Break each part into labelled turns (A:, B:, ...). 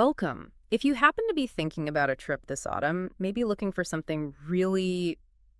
A: Welcome. If you happen to be thinking about a trip this autumn, maybe looking for something really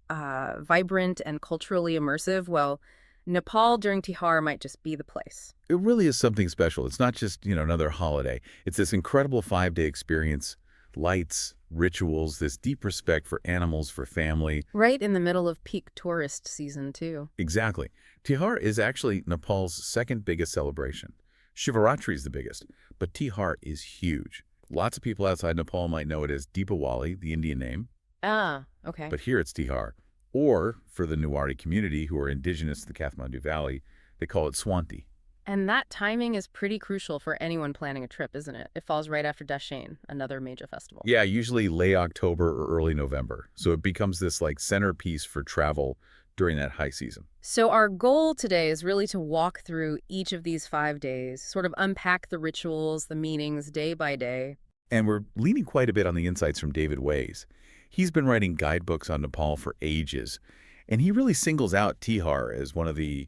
A: vibrant and culturally immersive, well, Nepal during Tihar might just be the place.
B: It really is something special. It's not just, another holiday. It's this incredible 5-day experience, lights, rituals, this deep respect for animals, for family.
A: Right in the middle of peak tourist season, too.
B: Exactly. Tihar is actually Nepal's second biggest celebration. Shivaratri is the biggest, but Tihar is huge. Lots of people outside Nepal might know it as Deepawali, the Indian name,
A: Ah, okay.
B: but here it's Tihar. Or, for the Newari community who are indigenous to the Kathmandu Valley, they call it Swanti.
A: And that timing is pretty crucial for anyone planning a trip, isn't it? It falls right after Dashain, another major festival.
B: Yeah, usually late October or early November. So it becomes this centerpiece for travel during that high season.
A: So our goal today is really to walk through each of these 5 days, sort of unpack the rituals, the meanings day by day.
B: And we're leaning quite a bit on the insights from David Ways. He's been writing guidebooks on Nepal for ages, and he really singles out Tihar as one of the,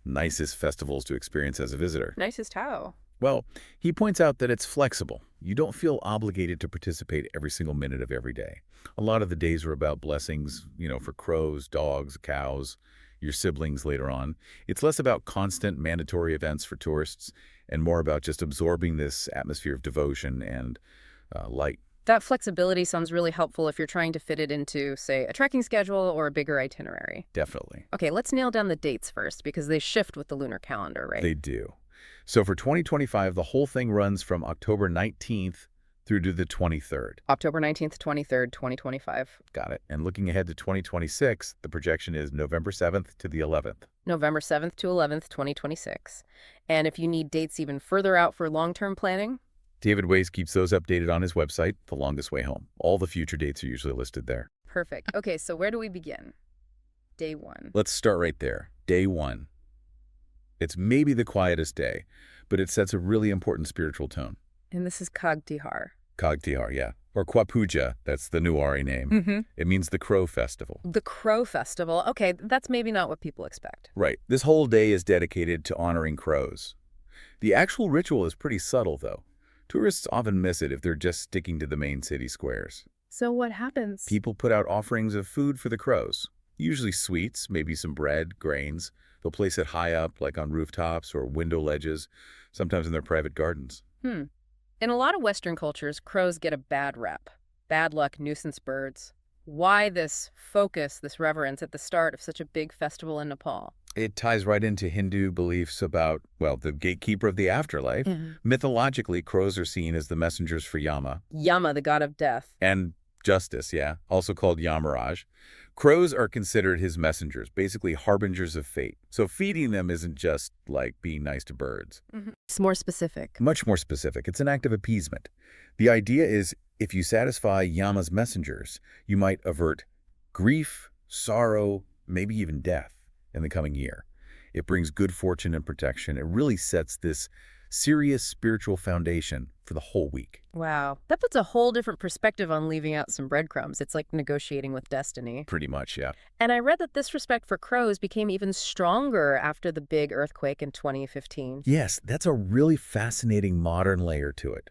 B: nicest festivals to experience as a visitor.
A: Nicest how?
B: Well, he points out that it's flexible. You don't feel obligated to participate every single minute of every day. A lot of the days are about blessings, for crows, dogs, cows, your siblings later on. It's less about constant mandatory events for tourists and more about just absorbing this atmosphere of devotion and light.
A: That flexibility sounds really helpful if you're trying to fit it into, say, a trekking schedule or a bigger itinerary.
B: Definitely.
A: Okay, let's nail down the dates first because they shift with the lunar calendar, right?
B: They do. So for 2025, the whole thing runs from October 19th through to the 23rd.
A: October 19th, 23rd, 2025.
B: Got it. And looking ahead to 2026, the projection is November 7th to the 11th.
A: November 7th to 11th, 2026. And if you need dates even further out for long-term planning,
B: David Ways keeps those updated on his website, The Longest Way Home. All the future dates are usually listed there.
A: perfect. Okay, so where do we begin? Day one.
B: Let's start right there. Day 1. It's maybe the quietest day, but it sets a really important spiritual tone.
A: And this is Kag Tihar.
B: Kag Tihar, yeah. Or Kwapuja, that's the Newari name. It means the Crow Festival.
A: The Crow Festival. Okay, that's maybe not what people expect.
B: Right. This whole day is dedicated to honoring crows. The actual ritual is pretty subtle, though. Tourists often miss it if they're just sticking to the main city squares.
A: So what happens?
B: People put out offerings of food for the crows, usually sweets, maybe some bread, grains. They'll place it high up, like on rooftops or window ledges, sometimes in their private gardens.
A: In a lot of Western cultures, crows get a bad rep. Bad luck, nuisance birds. Why this focus, this reverence at the start of such a big festival in Nepal?
B: It ties right into Hindu beliefs about, the gatekeeper of the afterlife. Mythologically, crows are seen as the messengers for Yama.
A: Yama, the god of death.
B: And justice, also called Yamaraj. Crows are considered his messengers, basically harbingers of fate. So feeding them isn't just like being nice to birds.
A: It's more specific.
B: Much more specific. It's an act of appeasement. The idea is if you satisfy Yama's messengers, you might avert grief, sorrow, maybe even death in the coming year. It brings good fortune and protection. It really sets this serious spiritual foundation for the whole week.
A: Wow. That puts a whole different perspective on leaving out some breadcrumbs. It's like negotiating with destiny.
B: Pretty much, yeah.
A: And I read that this respect for crows became even stronger after the big earthquake in 2015.
B: Yes, that's a really fascinating modern layer to it.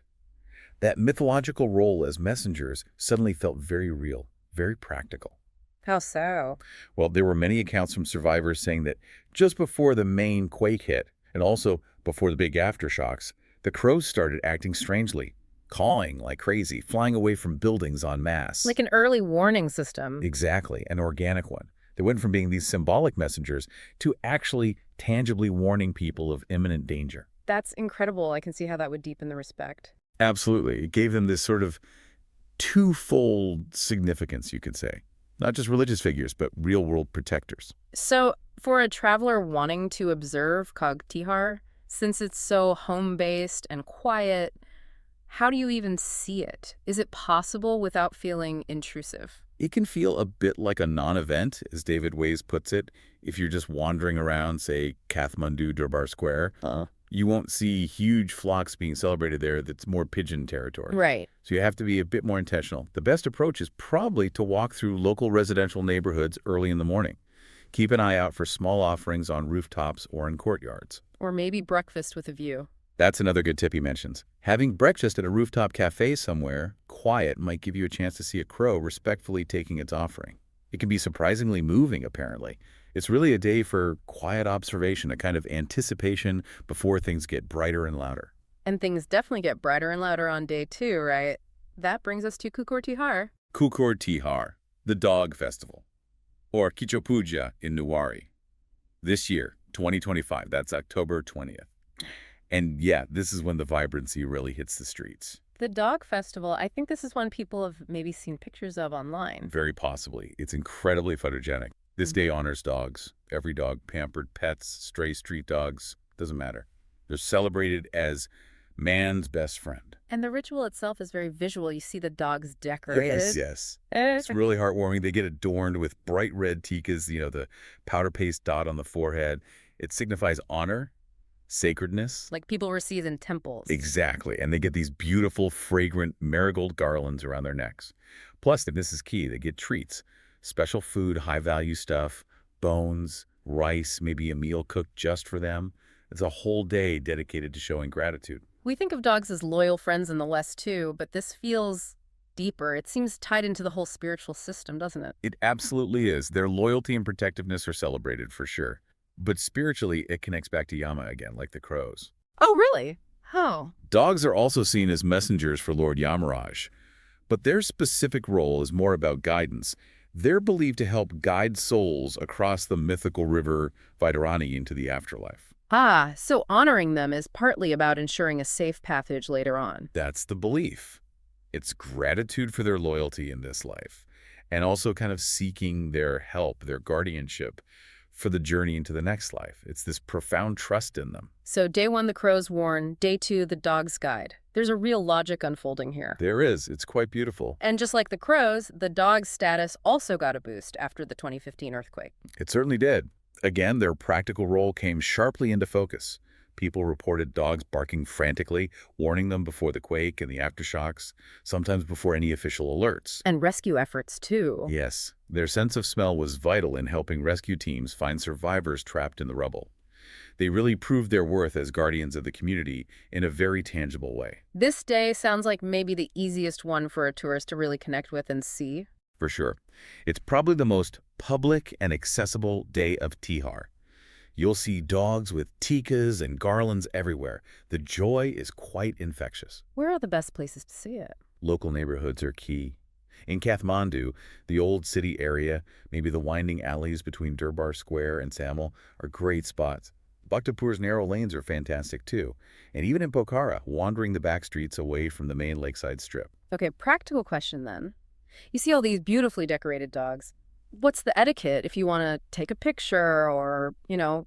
B: That mythological role as messengers suddenly felt very real, very practical.
A: How so?
B: Well, there were many accounts from survivors saying that just before the main quake hit, and also before the big aftershocks, the crows started acting strangely, cawing like crazy, flying away from buildings en masse.
A: Like an early warning system.
B: Exactly, an organic one. They went from being these symbolic messengers to actually tangibly warning people of imminent danger.
A: That's incredible. I can see how that would deepen the respect.
B: Absolutely. It gave them this sort of twofold significance, you could say. Not just religious figures, but real-world protectors.
A: So for a traveler wanting to observe Kag Tihar, since it's so home-based and quiet, how do you even see it? Is it possible without feeling intrusive?
B: It can feel a bit like a non-event, as David Ways puts it, if you're just wandering around, say, Kathmandu Durbar Square. You won't see huge flocks being celebrated there that's more pigeon territory.
A: Right.
B: So you have to be a bit more intentional. The best approach is probably to walk through local residential neighborhoods early in the morning. Keep an eye out for small offerings on rooftops or in courtyards.
A: Or maybe breakfast with a view.
B: That's another good tip he mentions. Having breakfast at a rooftop cafe somewhere, quiet, might give you a chance to see a crow respectfully taking its offering. It can be surprisingly moving, apparently. It's really a day for quiet observation, a kind of anticipation before things get brighter and louder.
A: And things definitely get brighter and louder on day 2, right? That brings us to Kukur Tihar.
B: Kukur Tihar, the Dog Festival, or Kichopuja in Nuwari. This year, 2025, that's October 20th. And yeah, this is when the vibrancy really hits the streets.
A: The dog festival, I think this is one people have maybe seen pictures of online.
B: Very possibly. It's incredibly photogenic. This day honors dogs. Every dog, pampered pets, stray street dogs, doesn't matter. They're celebrated as man's best friend.
A: And the ritual itself is very visual. You see the dogs decorated.
B: Yes. It's really heartwarming. They get adorned with bright red tikas, the powder paste dot on the forehead. It signifies honor, sacredness.
A: Like people receive in temples.
B: Exactly. And they get these beautiful, fragrant marigold garlands around their necks. Plus, and this is key, they get treats. Special food, high-value stuff, bones, rice, maybe a meal cooked just for them. It's a whole day dedicated to showing gratitude.
A: We think of dogs as loyal friends in the West, too, but this feels deeper. It seems tied into the whole spiritual system, doesn't it?
B: It absolutely is. Their loyalty and protectiveness are celebrated, for sure. But spiritually, it connects back to Yama again, like the crows.
A: Oh, really? Oh.
B: Dogs are also seen as messengers for Lord Yamaraj, but their specific role is more about guidance. They're believed to help guide souls across the mythical river Vaitarani into the afterlife.
A: Ah, so honoring them is partly about ensuring a safe passage later on.
B: That's the belief. It's gratitude for their loyalty in this life, and also kind of seeking their help, their guardianship, for the journey into the next life. It's this profound trust in them.
A: So day 1, the crows warn. Day 2, the dog's guide. There's a real logic unfolding here.
B: There is. It's quite beautiful.
A: And just like the crows, the dog's status also got a boost after the 2015 earthquake.
B: It certainly did. Again, their practical role came sharply into focus. People reported dogs barking frantically, warning them before the quake and the aftershocks, sometimes before any official alerts.
A: And rescue efforts, too.
B: Yes, their sense of smell was vital in helping rescue teams find survivors trapped in the rubble. They really proved their worth as guardians of the community in a very tangible way.
A: This day sounds like maybe the easiest one for a tourist to really connect with and see.
B: For sure. It's probably the most public and accessible day of Tihar. You'll see dogs with tikas and garlands everywhere. The joy is quite infectious.
A: Where are the best places to see it?
B: Local neighborhoods are key. In Kathmandu, the old city area, maybe the winding alleys between Durbar Square and Samal, are great spots. Bhaktapur's narrow lanes are fantastic too. And even in Pokhara, wandering the back streets away from the main lakeside strip.
A: Okay, practical question then. You see all these beautifully decorated dogs. What's the etiquette if you want to take a picture or,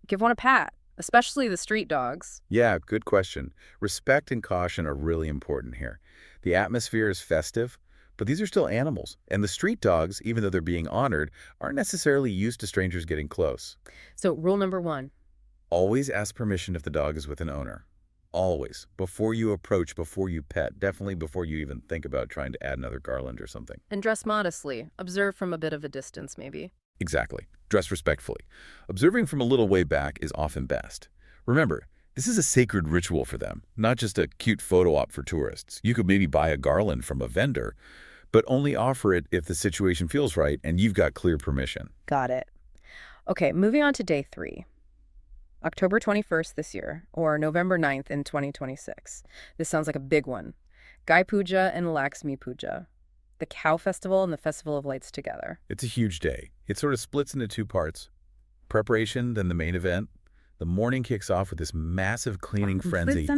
A: give one a pat, especially the street dogs?
B: Yeah, good question. Respect and caution are really important here. The atmosphere is festive, but these are still animals. And the street dogs, even though they're being honored, aren't necessarily used to strangers getting close.
A: So rule number 1.
B: Always ask permission if the dog is with an owner. Always. Before you approach, before you pet, definitely before you even think about trying to add another garland or something.
A: And dress modestly. Observe from a bit of a distance, maybe.
B: Exactly. Dress respectfully. Observing from a little way back is often best. Remember, this is a sacred ritual for them, not just a cute photo op for tourists. You could maybe buy a garland from a vendor, but only offer it if the situation feels right and you've got clear permission.
A: Got it. Okay, moving on to day 3. October 21st this year, or November 9th in 2026. This sounds like a big one. Gai Puja and Laxmi Puja. The Cow Festival and the Festival of Lights together.
B: It's a huge day. It sort of splits into 2 parts. Preparation, then the main event. The morning kicks off with this massive cleaning frenzy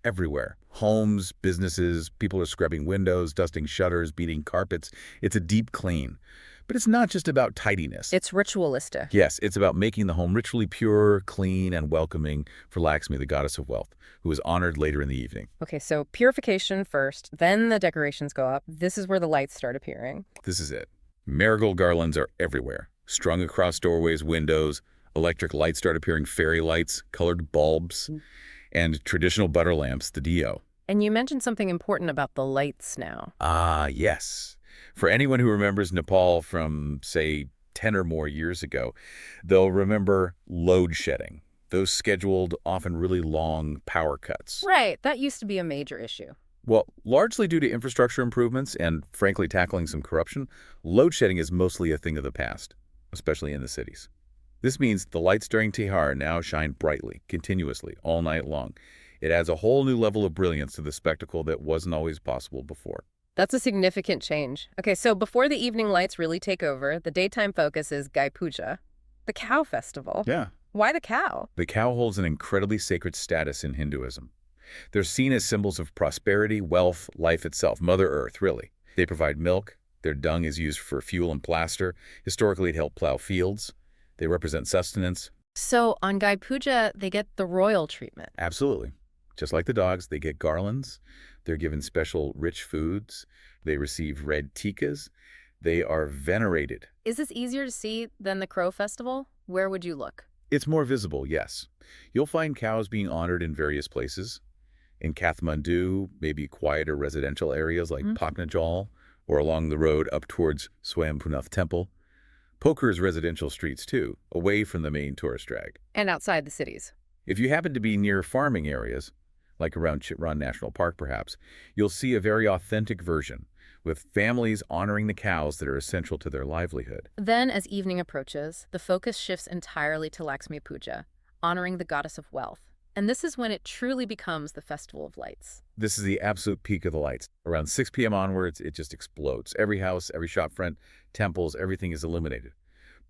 B: everywhere. Homes, businesses, people are scrubbing windows, dusting shutters, beating carpets. It's a deep clean. But it's not just about tidiness.
A: It's ritualistic.
B: Yes, it's about making the home ritually pure, clean, and welcoming for Laxmi, the goddess of wealth, who is honored later in the evening.
A: Okay, so purification first, then the decorations go up. This is where the lights start appearing.
B: This is it. Marigold garlands are everywhere, strung across doorways, windows. Electric lights start appearing, fairy lights, colored bulbs, and traditional butter lamps, the dio.
A: And you mentioned something important about the lights now.
B: Ah, yes. For anyone who remembers Nepal from, say, 10 or more years ago, they'll remember load shedding. Those scheduled, often really long power cuts.
A: Right, that used to be a major issue.
B: Well, largely due to infrastructure improvements and, frankly, tackling some corruption, load shedding is mostly a thing of the past, especially in the cities. This means the lights during Tihar now shine brightly, continuously, all night long. It adds a whole new level of brilliance to the spectacle that wasn't always possible before.
A: That's a significant change. Okay, so before the evening lights really take over, the daytime focus is Gai Puja, the cow festival.
B: Yeah.
A: Why the cow?
B: The cow holds an incredibly sacred status in Hinduism. They're seen as symbols of prosperity, wealth, life itself, Mother Earth, really. They provide milk. Their dung is used for fuel and plaster. Historically, it helped plow fields. They represent sustenance.
A: So on Gai Puja, they get the royal treatment.
B: Absolutely. Just like the dogs, they get garlands. They're given special rich foods. They receive red tikas. They are venerated.
A: Is this easier to see than the crow festival? Where would you look?
B: It's more visible, yes. You'll find cows being honored in various places. In Kathmandu, maybe quieter residential areas like Paknajal, or along the road up towards Swayambhunath Temple. Poker's residential streets, too, away from the main tourist drag.
A: And outside the cities.
B: If you happen to be near farming areas, like around Chitran National Park perhaps, you'll see a very authentic version, with families honoring the cows that are essential to their livelihood.
A: Then, as evening approaches, the focus shifts entirely to Laxmi Puja, honoring the goddess of wealth. And this is when it truly becomes the Festival of Lights.
B: This is the absolute peak of the lights. Around 6 p.m. onwards, it just explodes. Every house, every shop front, temples, everything is illuminated.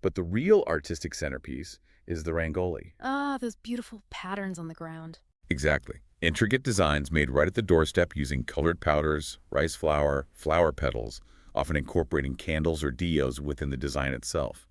B: But the real artistic centerpiece is the rangoli.
A: Ah, those beautiful patterns on the ground.
B: Exactly. Intricate designs made right at the doorstep using colored powders, rice flour, flower petals, often incorporating candles or diyos within the design itself.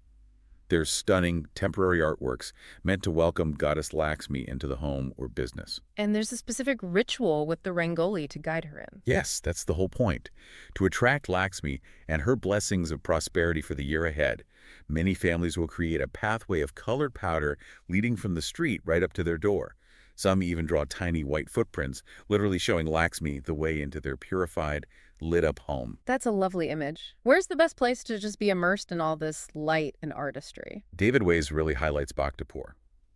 B: They're stunning, temporary artworks meant to welcome Goddess Laxmi into the home or business.
A: And there's a specific ritual with the rangoli to guide her in.
B: Yes, that's the whole point. To attract Laxmi and her blessings of prosperity for the year ahead, many families will create a pathway of colored powder leading from the street right up to their door. Some even draw tiny white footprints, literally showing Laxmi the way into their purified, lit-up home.
A: That's a lovely image. Where's the best place to just be immersed in all this light and artistry?
B: David Ways really highlights Bhaktapur.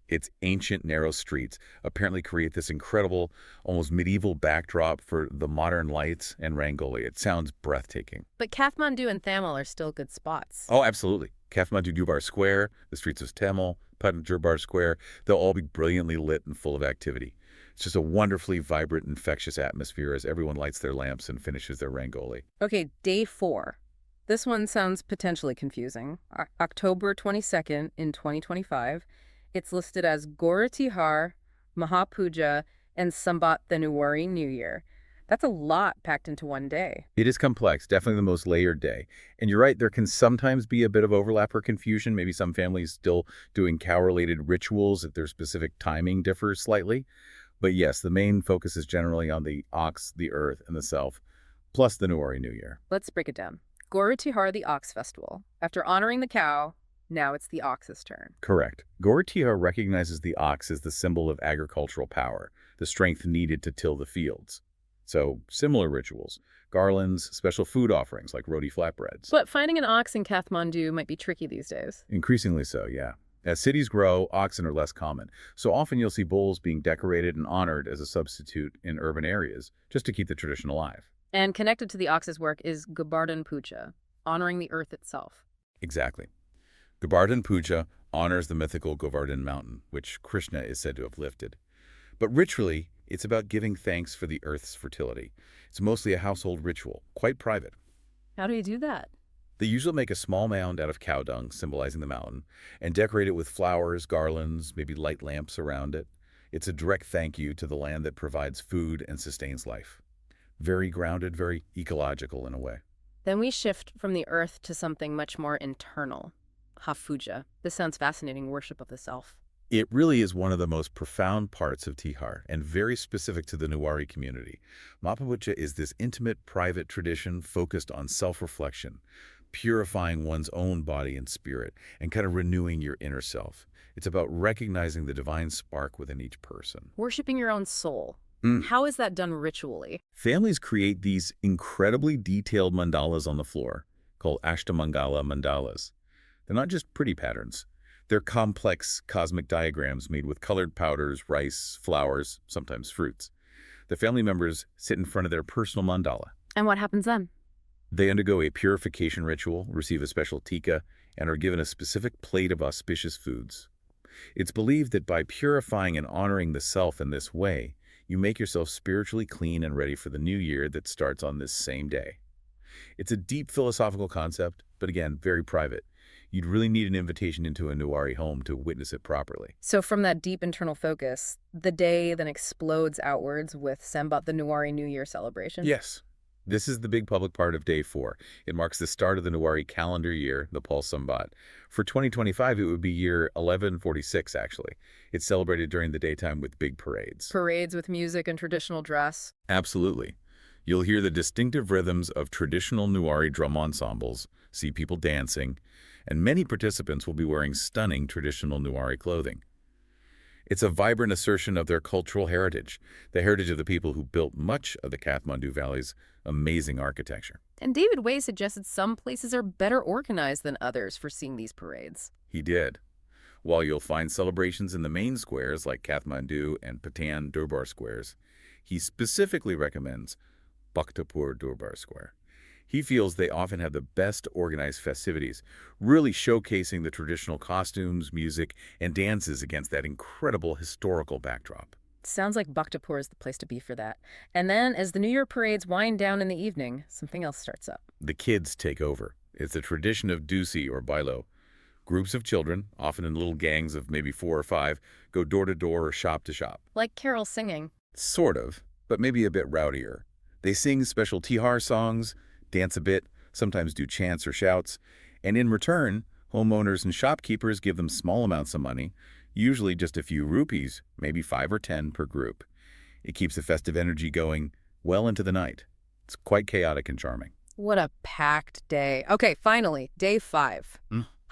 B: Its ancient, narrow streets apparently create this incredible, almost medieval backdrop for the modern lights and rangoli. It sounds breathtaking.
A: But Kathmandu and Thamel are still good spots.
B: Oh, absolutely. Kathmandu Dubar Square, the streets of Tamil, Patna Square, they'll all be brilliantly lit and full of activity. It's just a wonderfully vibrant, infectious atmosphere as everyone lights their lamps and finishes their rangoli.
A: Okay, day 4. This one sounds potentially confusing. October 22nd in 2025. It's listed as Gora Tihar, Mahapuja, and Sambat January New Year. That's a lot packed into one day.
B: It is complex, definitely the most layered day. And you're right, there can sometimes be a bit of overlap or confusion. Maybe some families still doing cow-related rituals if their specific timing differs slightly. But yes, the main focus is generally on the ox, the earth, and the self, plus the Nuwari New Year.
A: Let's break it down. Gora Tihar, the Ox Festival. After honoring the cow, now it's the ox's turn.
B: Correct. Gora Tihar recognizes the ox as the symbol of agricultural power, the strength needed to till the fields. So, similar rituals, garlands, special food offerings like roti flatbreads.
A: But finding an ox in Kathmandu might be tricky these days.
B: Increasingly so, yeah. As cities grow, oxen are less common. So often you'll see bulls being decorated and honored as a substitute in urban areas, just to keep the tradition alive.
A: And connected to the ox's work is Govardhan Puja, honoring the earth itself.
B: Exactly. Govardhan Puja honors the mythical Govardhan mountain, which Krishna is said to have lifted. But ritually, it's about giving thanks for the earth's fertility. It's mostly a household ritual, quite private.
A: How do you do that?
B: They usually make a small mound out of cow dung, symbolizing the mountain, and decorate it with flowers, garlands, maybe light lamps around it. It's a direct thank you to the land that provides food and sustains life. Very grounded, very ecological in a way.
A: Then we shift from the earth to something much more internal. Hafuja. This sounds fascinating, worship of the self.
B: It really is one of the most profound parts of Tihar and very specific to the Nuwari community. Mapapucha is this intimate, private tradition focused on self-reflection, purifying one's own body and spirit, and kind of renewing your inner self. It's about recognizing the divine spark within each person.
A: Worshipping your own soul. How is that done ritually?
B: Families create these incredibly detailed mandalas on the floor, called Ashtamangala mandalas. They're not just pretty patterns. They're complex cosmic diagrams made with colored powders, rice, flowers, sometimes fruits. The family members sit in front of their personal mandala.
A: And what happens then?
B: They undergo a purification ritual, receive a special tika, and are given a specific plate of auspicious foods. It's believed that by purifying and honoring the self in this way, you make yourself spiritually clean and ready for the new year that starts on this same day. It's a deep philosophical concept, but again, very private. You'd really need an invitation into a Nuwari home to witness it properly.
A: So from that deep internal focus, the day then explodes outwards with Sembat, the Nuwari New Year celebration?
B: Yes. This is the big public part of Day 4. It marks the start of the Nuwari calendar year, the Pul Sambat. For 2025, it would be year 1146, actually. It's celebrated during the daytime with big parades.
A: Parades with music and traditional dress.
B: Absolutely. You'll hear the distinctive rhythms of traditional Nuwari drum ensembles, see people dancing, and many participants will be wearing stunning traditional Nuwari clothing. It's a vibrant assertion of their cultural heritage, the heritage of the people who built much of the Kathmandu Valley's amazing architecture.
A: And David Way suggested some places are better organized than others for seeing these parades.
B: He did. While you'll find celebrations in the main squares like Kathmandu and Patan Durbar squares, he specifically recommends Bhaktapur Durbar Square. He feels they often have the best organized festivities, really showcasing the traditional costumes, music, and dances against that incredible historical backdrop.
A: Sounds like Bhaktapur is the place to be for that. And then, as the New Year parades wind down in the evening, something else starts up.
B: The kids take over. It's a tradition of Dusi or Bailo. Groups of children, often in little gangs of maybe 4 or 5, go door to door or shop to shop.
A: Like carols singing.
B: Sort of, but maybe a bit rowdier. They sing special Tihar songs, dance a bit, sometimes do chants or shouts, and in return, homeowners and shopkeepers give them small amounts of money, usually just a few rupees, maybe 5 or 10 per group. It keeps the festive energy going well into the night. It's quite chaotic and charming.
A: What a packed day. Okay, finally, day 5.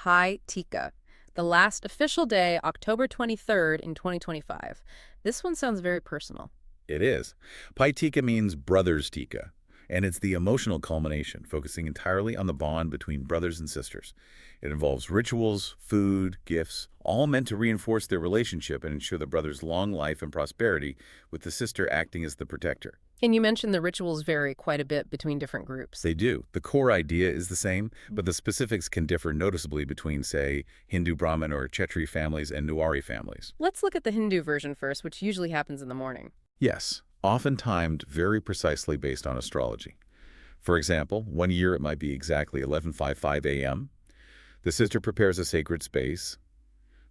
A: Bhai Tika. The last official day, October 23rd in 2025. This one sounds very personal.
B: It is. Bhai Tika means brother's Tika, and it's the emotional culmination, focusing entirely on the bond between brothers and sisters. It involves rituals, food, gifts, all meant to reinforce their relationship and ensure the brother's long life and prosperity, with the sister acting as the protector.
A: And you mentioned the rituals vary quite a bit between different groups.
B: They do. The core idea is the same, but the specifics can differ noticeably between, say, Hindu Brahmin or Kshetri families and Nuwari families.
A: Let's look at the Hindu version first, which usually happens in the morning.
B: Yes, often timed very precisely based on astrology. For example, one year it might be exactly 11:55 a.m. The sister prepares a sacred space.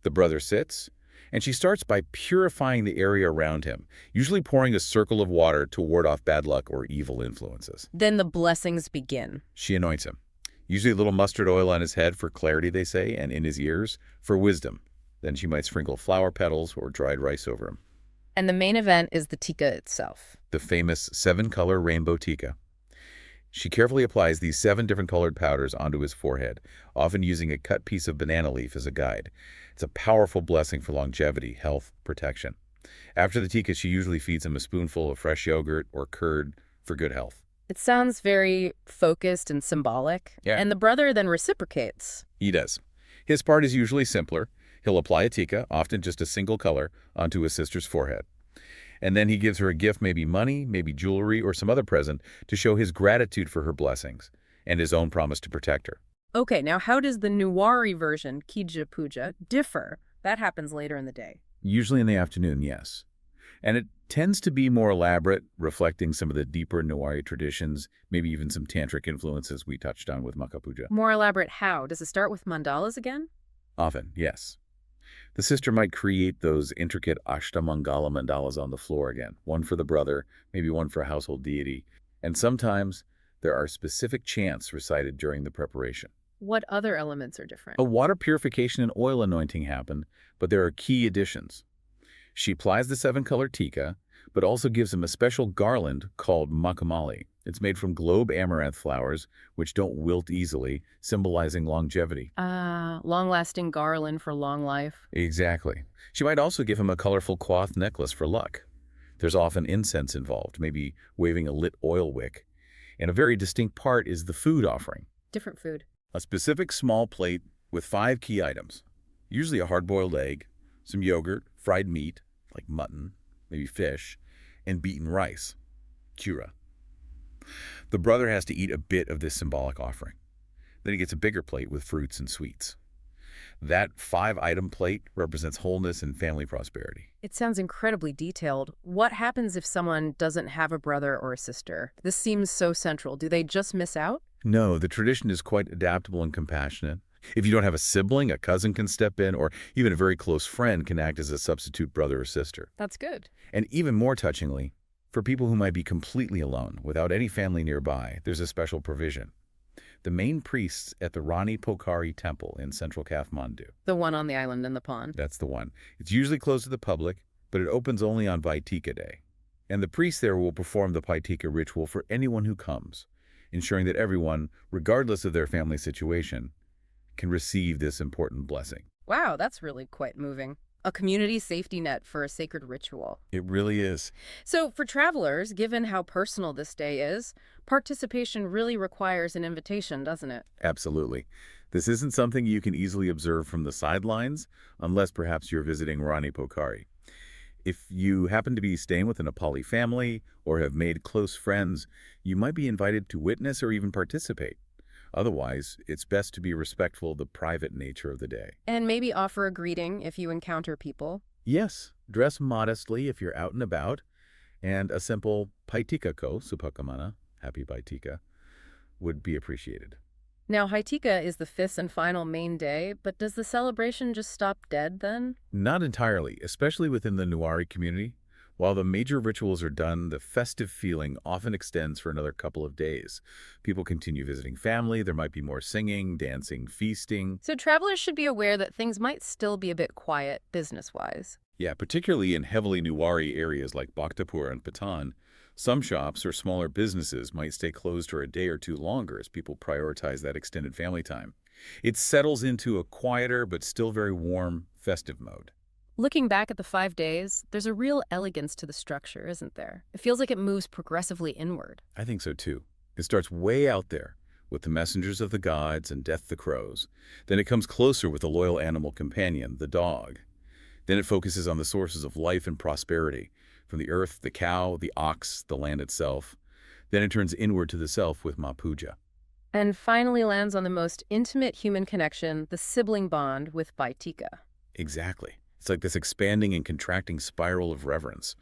B: The brother sits, and she starts by purifying the area around him, usually pouring a circle of water to ward off bad luck or evil influences.
A: Then the blessings begin.
B: She anoints him, usually a little mustard oil on his head for clarity, they say, and in his ears for wisdom. Then she might sprinkle flower petals or dried rice over him.
A: And the main event is the tika itself.
B: The famous 7-color rainbow tika. She carefully applies these 7 different colored powders onto his forehead, often using a cut piece of banana leaf as a guide. It's a powerful blessing for longevity, health, protection. After the tika, she usually feeds him a spoonful of fresh yogurt or curd for good health.
A: It sounds very focused and symbolic.
B: Yeah.
A: And the brother then reciprocates.
B: He does. His part is usually simpler. He'll apply a tika, often just a single color, onto his sister's forehead. And then he gives her a gift, maybe money, maybe jewelry, or some other present, to show his gratitude for her blessings and his own promise to protect her.
A: Okay, now how does the Nuwari version, Kija Puja, differ? That happens later in the day.
B: Usually in the afternoon, yes. And it tends to be more elaborate, reflecting some of the deeper Nuwari traditions, maybe even some tantric influences we touched on with Maka Puja.
A: More elaborate how? Does it start with mandalas again?
B: Often, yes. The sister might create those intricate Ashtamangala mandalas on the floor again, one for the brother, maybe one for a household deity. And sometimes there are specific chants recited during the preparation.
A: What other elements are different?
B: A water purification and oil anointing happen, but there are key additions. She applies the 7-color tika, but also gives him a special garland called makamali. It's made from globe amaranth flowers, which don't wilt easily, symbolizing longevity.
A: Long-lasting garland for long life.
B: Exactly. She might also give him a colorful cloth necklace for luck. There's often incense involved, maybe waving a lit oil wick. And a very distinct part is the food offering.
A: Different food.
B: A specific small plate with 5 key items. Usually a hard-boiled egg, some yogurt, fried meat, like mutton, maybe fish, and beaten rice, kura. The brother has to eat a bit of this symbolic offering. Then he gets a bigger plate with fruits and sweets. That five-item plate represents wholeness and family prosperity.
A: It sounds incredibly detailed. What happens if someone doesn't have a brother or a sister? This seems so central. Do they just miss out?
B: No, the tradition is quite adaptable and compassionate. If you don't have a sibling, a cousin can step in, or even a very close friend can act as a substitute brother or sister.
A: That's good.
B: And even more touchingly, for people who might be completely alone, without any family nearby, there's a special provision. The main priests at the Rani Pokhari temple in central Kathmandu.
A: The one on the island in the pond.
B: That's the one. It's usually closed to the public, but it opens only on Bhai Tika day. And the priest there will perform the Bhai Tika ritual for anyone who comes, ensuring that everyone, regardless of their family situation, can receive this important blessing.
A: Wow, that's really quite moving. A community safety net for a sacred ritual.
B: It really is.
A: So for travelers, given how personal this day is, participation really requires an invitation, doesn't it?
B: Absolutely. This isn't something you can easily observe from the sidelines, unless perhaps you're visiting Rani Pokhari. If you happen to be staying with a Nepali family or have made close friends, you might be invited to witness or even participate. Otherwise, it's best to be respectful of the private nature of the day.
A: And maybe offer a greeting if you encounter people.
B: Yes, dress modestly if you're out and about, and a simple Bhai Tika ko, Supakamana, happy Bhai Tika, would be appreciated.
A: Now, Bhai Tika is the fifth and final main day, but does the celebration just stop dead then?
B: Not entirely, especially within the Nuari community. While the major rituals are done, the festive feeling often extends for another couple of days. People continue visiting family, there might be more singing, dancing, feasting.
A: So travelers should be aware that things might still be a bit quiet business-wise.
B: Yeah, particularly in heavily Nuari areas like Bhaktapur and Patan, some shops or smaller businesses might stay closed for a day or two longer as people prioritize that extended family time. It settles into a quieter but still very warm, festive mode.
A: Looking back at the 5 days, there's a real elegance to the structure, isn't there? It feels like it moves progressively inward.
B: I think so too. It starts way out there with the messengers of the gods and death the crows. Then it comes closer with the loyal animal companion, the dog. Then it focuses on the sources of life and prosperity, from the earth, the cow, the ox, the land itself. Then it turns inward to the self with Ma Puja.
A: And finally lands on the most intimate human connection, the sibling bond with Bhai Tika.
B: Exactly. It's like this expanding and contracting spiral of reverence,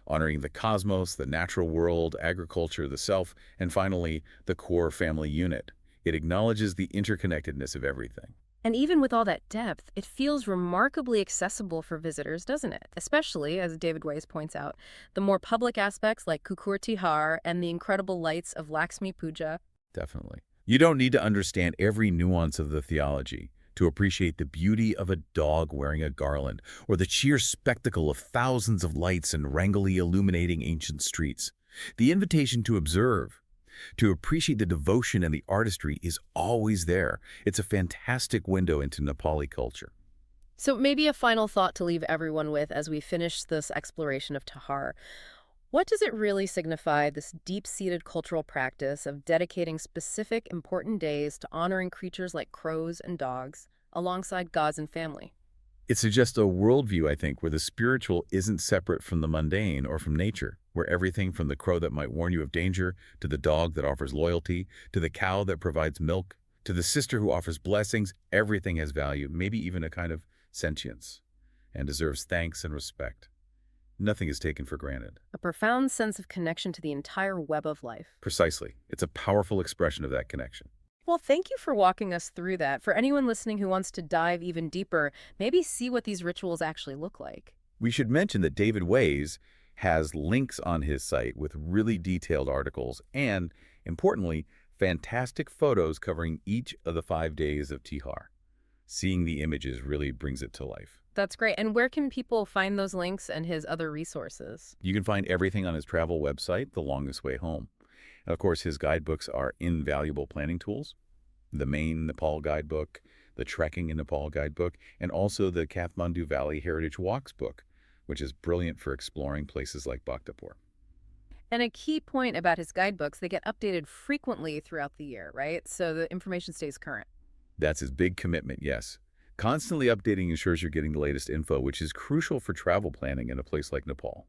B: honoring the cosmos, the natural world, agriculture, the self, and finally, the core family unit. It acknowledges the interconnectedness of everything.
A: And even with all that depth, it feels remarkably accessible for visitors, doesn't it? Especially, as David Weiss points out, the more public aspects like Kukur Tihar and the incredible lights of Laxmi Puja.
B: Definitely. You don't need to understand every nuance of the theology to appreciate the beauty of a dog wearing a garland, or the sheer spectacle of thousands of lights and rangoli illuminating ancient streets. The invitation to observe, to appreciate the devotion and the artistry is always there. It's a fantastic window into Nepali culture.
A: So maybe a final thought to leave everyone with as we finish this exploration of Tihar. What does it really signify, this deep-seated cultural practice of dedicating specific important days to honoring creatures like crows and dogs alongside gods and family?
B: It suggests a worldview, I think, where the spiritual isn't separate from the mundane or from nature, where everything from the crow that might warn you of danger, to the dog that offers loyalty, to the cow that provides milk, to the sister who offers blessings, everything has value, maybe even a kind of sentience, and deserves thanks and respect. Nothing is taken for granted.
A: A profound sense of connection to the entire web of life.
B: Precisely. It's a powerful expression of that connection.
A: Well, thank you for walking us through that. For anyone listening who wants to dive even deeper, maybe see what these rituals actually look like.
B: We should mention that David Weiss has links on his site with really detailed articles and, importantly, fantastic photos covering each of the 5 days of Tihar. Seeing the images really brings it to life.
A: That's great. And where can people find those links and his other resources?
B: You can find everything on his travel website, The Longest Way Home. And of course, his guidebooks are invaluable planning tools. The main Nepal guidebook, the Trekking in Nepal guidebook, and also the Kathmandu Valley Heritage Walks book, which is brilliant for exploring places like Bhaktapur.
A: And a key point about his guidebooks, they get updated frequently throughout the year, right? So the information stays current.
B: That's his big commitment, yes. Constantly updating ensures you're getting the latest info, which is crucial for travel planning in a place like Nepal.